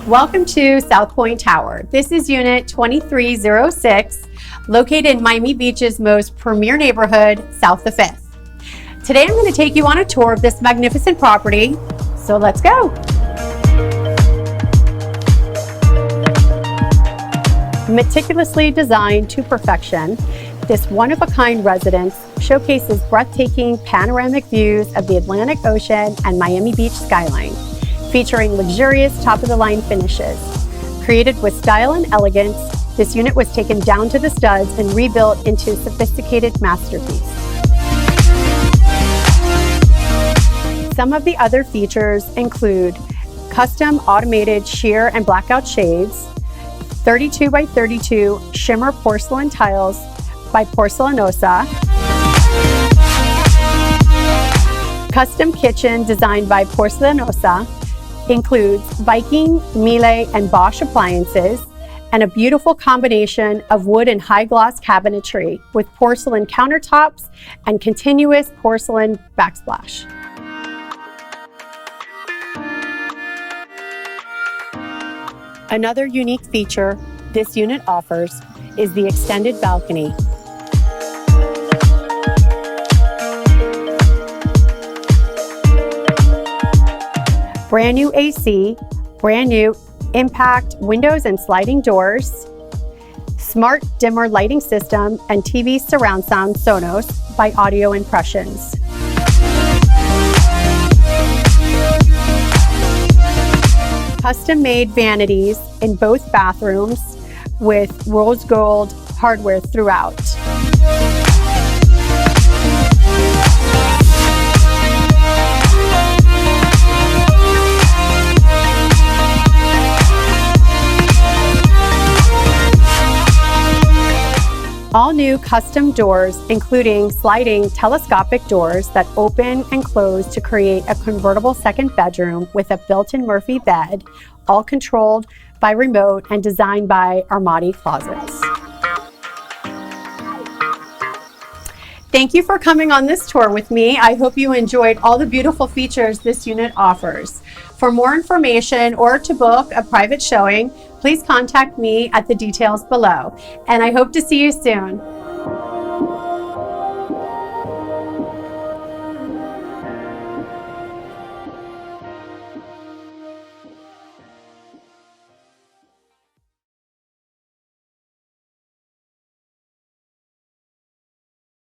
Welcome to South Point Tower. This is Unit 2306, located in Miami Beach's most premier neighborhood, South of 5th. Today I'm going to take you on a tour of this magnificent property, so let's go. Meticulously designed to perfection, this one-of-a-kind residence showcases breathtaking panoramic views of the Atlantic Ocean and Miami Beach skyline, featuring luxurious top-of-the-line finishes. Created with style and elegance, this unit was taken down to the studs and rebuilt into a sophisticated masterpiece. Some of the other features include custom automated sheer and blackout shades, 32 by 32 shimmer porcelain tiles by Porcelanosa, custom kitchen designed by Porcelanosa, includes Viking, Miele, and Bosch appliances, and a beautiful combination of wood and high-gloss cabinetry with porcelain countertops and continuous porcelain backsplash. Another unique feature this unit offers is the extended balcony. Brand new AC, brand new impact windows and sliding doors, smart dimmer lighting system, and TV surround sound Sonos by Audio Impressions. Custom-made vanities in both bathrooms with rose gold hardware throughout. All new custom doors, including sliding telescopic doors that open and close to create a convertible second bedroom with a built-in Murphy bed, all controlled by remote and designed by Armadi Closets. Thank you for coming on this tour with me. I hope you enjoyed all the beautiful features this unit offers. For more information or to book a private showing, please contact me at the details below. And I hope to see you soon.